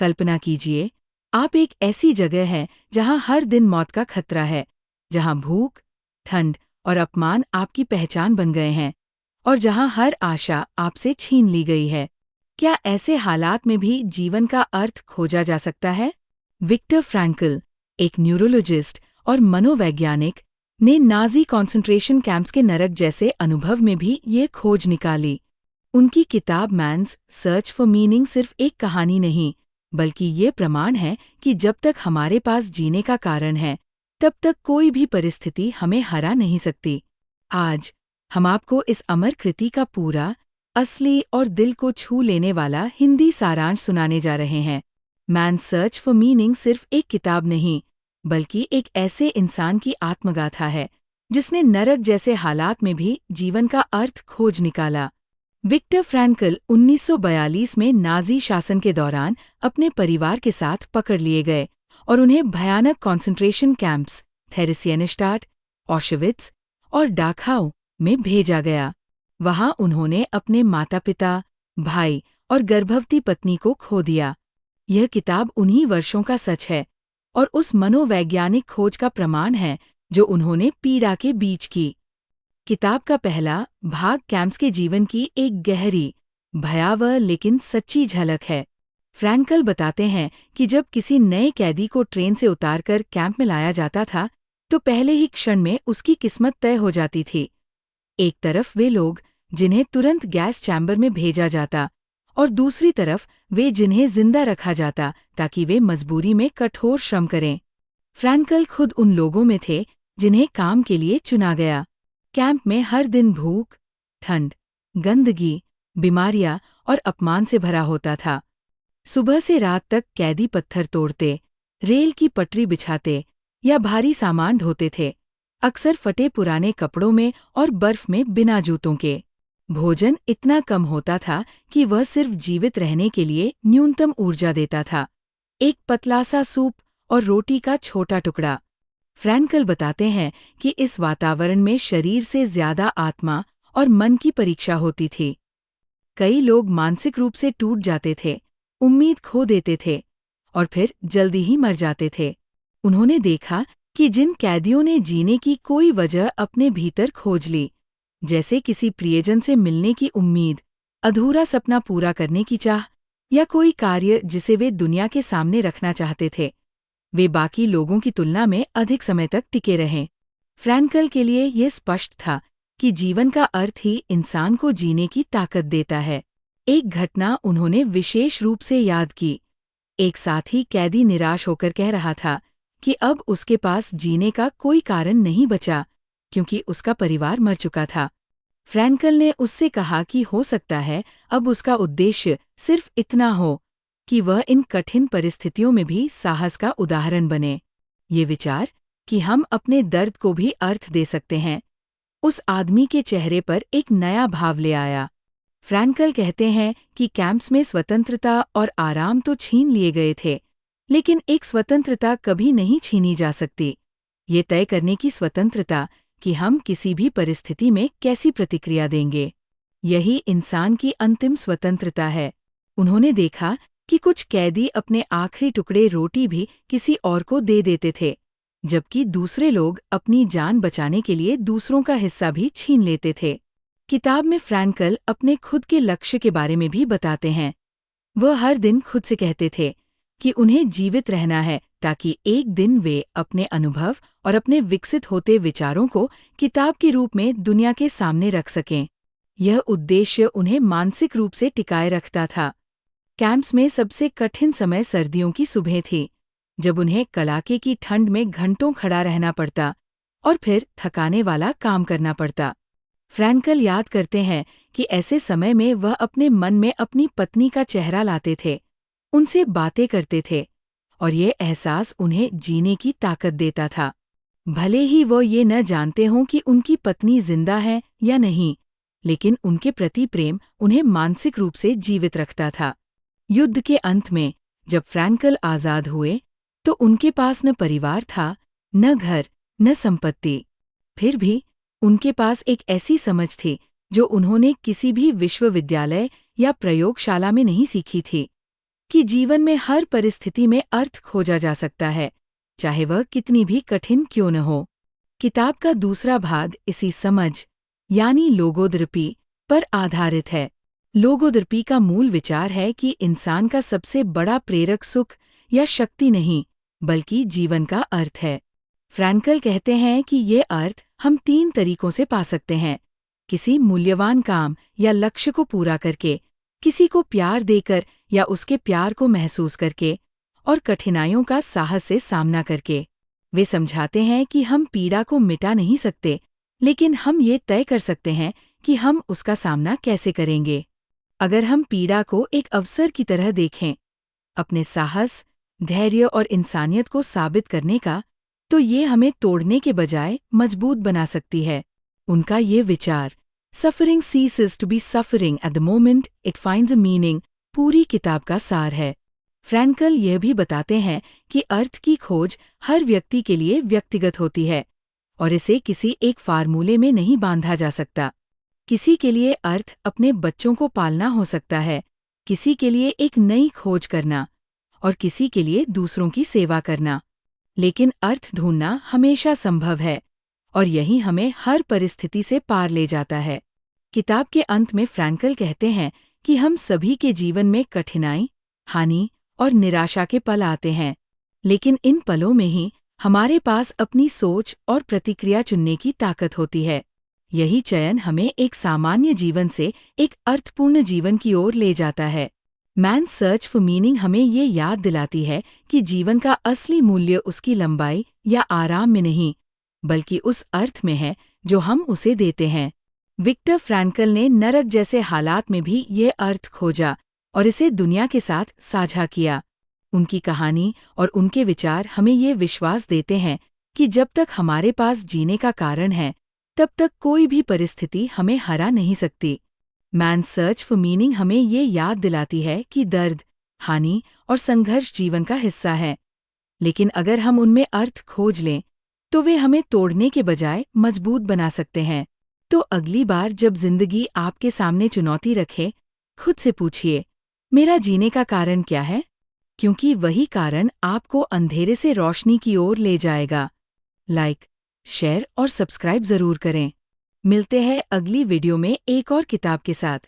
कल्पना कीजिए, आप एक ऐसी जगह हैं जहां हर दिन मौत का खतरा है, जहां भूख, ठंड और अपमान आपकी पहचान बन गए हैं, और जहां हर आशा आपसे छीन ली गई है। क्या ऐसे हालात में भी जीवन का अर्थ खोजा जा सकता है? विक्टर फ्रैंकल, एक न्यूरोलॉजिस्ट और मनोवैज्ञानिक, ने नाज़ी कॉन्सेंट्रेशन कैंप्स के नरक जैसे अनुभव में भी ये खोज निकाली। उनकी किताब मैन्स सर्च फॉर मीनिंग सिर्फ एक कहानी नहीं, बल्कि ये प्रमाण है कि जब तक हमारे पास जीने का कारण है, तब तक कोई भी परिस्थिति हमें हरा नहीं सकती। आज हम आपको इस अमर कृति का पूरा, असली और दिल को छू लेने वाला हिंदी सारांश सुनाने जा रहे हैं। मैन्स सर्च फॉर मीनिंग सिर्फ एक किताब नहीं, बल्कि एक ऐसे इंसान की आत्मगाथा है जिसने नरक जैसे हालात में भी जीवन का अर्थ खोज निकाला। विक्टर फ्रैंकल 1942 में नाज़ी शासन के दौरान अपने परिवार के साथ पकड़ लिए गए और उन्हें भयानक कॉन्सेंट्रेशन कैंप्स थेरेसियनस्टाट, ऑशविट्स और डाखाउ में भेजा गया। वहां उन्होंने अपने माता-पिता, भाई और गर्भवती पत्नी को खो दिया। यह किताब उन्हीं वर्षों का सच है और उस मनोवैज्ञानिक खोज का प्रमाण है जो उन्होंने पीड़ा के बीच की। किताब का पहला भाग कैंप्स के जीवन की एक गहरी, भयावह लेकिन सच्ची झलक है। फ्रैंकल बताते हैं कि जब किसी नए कैदी को ट्रेन से उतारकर कैंप में लाया जाता था, तो पहले ही क्षण में उसकी किस्मत तय हो जाती थी। एक तरफ वे लोग जिन्हें तुरंत गैस चैम्बर में भेजा जाता, और दूसरी तरफ वे जिन्हें जिंदा रखा जाता ताकि वे मजबूरी में कठोर श्रम करें। फ्रैंकल खुद उन लोगों में थे जिन्हें काम के लिए चुना गया। कैंप में हर दिन भूख, ठंड, गंदगी, बीमारियां और अपमान से भरा होता था। सुबह से रात तक कैदी पत्थर तोड़ते, रेल की पटरी बिछाते या भारी सामान ढोते थे, अक्सर फटे पुराने कपड़ों में और बर्फ में बिना जूतों के। भोजन इतना कम होता था कि वह सिर्फ जीवित रहने के लिए न्यूनतम ऊर्जा देता था। एक पतला सा सूप और रोटी का छोटा टुकड़ा। फ्रैंकल बताते हैं कि इस वातावरण में शरीर से ज्यादा आत्मा और मन की परीक्षा होती थी। कई लोग मानसिक रूप से टूट जाते थे, उम्मीद खो देते थे और फिर जल्दी ही मर जाते थे। उन्होंने देखा कि जिन कैदियों ने जीने की कोई वजह अपने भीतर खोज ली, जैसे किसी प्रियजन से मिलने की उम्मीद, अधूरा सपना पूरा करने की चाह या कोई कार्य जिसे वे दुनिया के सामने रखना चाहते थे, वे बाकी लोगों की तुलना में अधिक समय तक टिके रहें। फ्रैंकल के लिए यह स्पष्ट था कि जीवन का अर्थ ही इंसान को जीने की ताकत देता है। एक घटना उन्होंने विशेष रूप से याद की। एक साथी कैदी निराश होकर कह रहा था कि अब उसके पास जीने का कोई कारण नहीं बचा क्योंकि उसका परिवार मर चुका था। फ्रैंकल ने उससे कहा कि हो सकता है अब उसका उद्देश्य सिर्फ इतना हो कि वह इन कठिन परिस्थितियों में भी साहस का उदाहरण बने। ये विचार कि हम अपने दर्द को भी अर्थ दे सकते हैं, उस आदमी के चेहरे पर एक नया भाव ले आया। फ्रैंकल कहते हैं कि कैंप्स में स्वतंत्रता और आराम तो छीन लिए गए थे, लेकिन एक स्वतंत्रता कभी नहीं छीनी जा सकती। ये तय करने की स्वतंत्रता कि हम किसी भी परिस्थिति में कैसी प्रतिक्रिया देंगे। यही इंसान की अंतिम स्वतंत्रता है। उन्होंने देखा कि कुछ कैदी अपने आखिरी टुकड़े रोटी भी किसी और को दे देते थे, जबकि दूसरे लोग अपनी जान बचाने के लिए दूसरों का हिस्सा भी छीन लेते थे। किताब में फ्रैंकल अपने खुद के लक्ष्य के बारे में भी बताते हैं। वह हर दिन खुद से कहते थे कि उन्हें जीवित रहना है ताकि एक दिन वे अपने अनुभव और अपने विकसित होते विचारों को किताब के रूप में दुनिया के सामने रख सकें। यह उद्देश्य उन्हें मानसिक रूप से टिकाए रखता था। कैंप्स में सबसे कठिन समय सर्दियों की सुबह थी, जब उन्हें कड़ाके की ठंड में घंटों खड़ा रहना पड़ता और फिर थकाने वाला काम करना पड़ता। फ्रैंकल याद करते हैं कि ऐसे समय में वह अपने मन में अपनी पत्नी का चेहरा लाते थे, उनसे बातें करते थे और ये एहसास उन्हें जीने की ताकत देता था। भले ही वो ये न जानते हों कि उनकी पत्नी जिंदा है या नहीं, लेकिन उनके प्रति प्रेम उन्हें मानसिक रूप से जीवित रखता था। युद्ध के अंत में जब फ्रैंकल आजाद हुए, तो उनके पास न परिवार था, न घर, न संपत्ति। फिर भी उनके पास एक ऐसी समझ थी जो उन्होंने किसी भी विश्वविद्यालय या प्रयोगशाला में नहीं सीखी थी। कि जीवन में हर परिस्थिति में अर्थ खोजा जा सकता है, चाहे वह कितनी भी कठिन क्यों न हो। किताब का दूसरा भाग इसी समझ यानी लोगोद्रपी पर आधारित है। लोगोद्रपी का मूल विचार है कि इंसान का सबसे बड़ा प्रेरक सुख या शक्ति नहीं, बल्कि जीवन का अर्थ है। फ्रैंकल कहते हैं कि ये अर्थ हम 3 तरीकों से पा सकते हैं: किसी मूल्यवान काम या लक्ष्य को पूरा करके, किसी को प्यार देकर या उसके प्यार को महसूस करके, और कठिनाइयों का साहस से सामना करके। वे समझाते हैं कि हम पीड़ा को मिटा नहीं सकते, लेकिन हम ये तय कर सकते हैं कि हम उसका सामना कैसे करेंगे। अगर हम पीड़ा को एक अवसर की तरह देखें, अपने साहस, धैर्य और इंसानियत को साबित करने का, तो ये हमें तोड़ने के बजाय मजबूत बना सकती है। उनका ये विचार, suffering ceases to be suffering at the moment it finds a meaning, पूरी किताब का सार है। फ्रैंकल यह भी बताते हैं कि अर्थ की खोज हर व्यक्ति के लिए व्यक्तिगत होती है और इसे किसी एक फार्मूले में नहीं बांधा जा सकता। किसी के लिए अर्थ अपने बच्चों को पालना हो सकता है, किसी के लिए एक नई खोज करना और किसी के लिए दूसरों की सेवा करना। लेकिन अर्थ ढूंढना हमेशा संभव है और यही हमें हर परिस्थिति से पार ले जाता है। किताब के अंत में फ्रैंकल कहते हैं कि हम सभी के जीवन में कठिनाई, हानि और निराशा के पल आते हैं, लेकिन इन पलों में ही हमारे पास अपनी सोच और प्रतिक्रिया चुनने की ताकत होती है। यही चयन हमें एक सामान्य जीवन से एक अर्थपूर्ण जीवन की ओर ले जाता है। मैन सर्च फॉर मीनिंग हमें ये याद दिलाती है कि जीवन का असली मूल्य उसकी लंबाई या आराम में नहीं, बल्कि उस अर्थ में है जो हम उसे देते हैं। विक्टर फ्रैंकल ने नरक जैसे हालात में भी ये अर्थ खोजा और इसे दुनिया के साथ साझा किया। उनकी कहानी और उनके विचार हमें ये विश्वास देते हैं कि जब तक हमारे पास जीने का कारण है, तब तक कोई भी परिस्थिति हमें हरा नहीं सकती। मैन सर्च फॉर मीनिंग हमें ये याद दिलाती है कि दर्द, हानि और संघर्ष जीवन का हिस्सा है, लेकिन अगर हम उनमें अर्थ खोज लें, तो वे हमें तोड़ने के बजाय मजबूत बना सकते हैं। तो अगली बार जब जिंदगी आपके सामने चुनौती रखे, खुद से पूछिए, मेरा जीने का कारण क्या है? क्योंकि वही कारण आपको अंधेरे से रोशनी की ओर ले जाएगा। लाइक, शेयर और सब्सक्राइब जरूर करें। मिलते हैं अगली वीडियो में एक और किताब के साथ।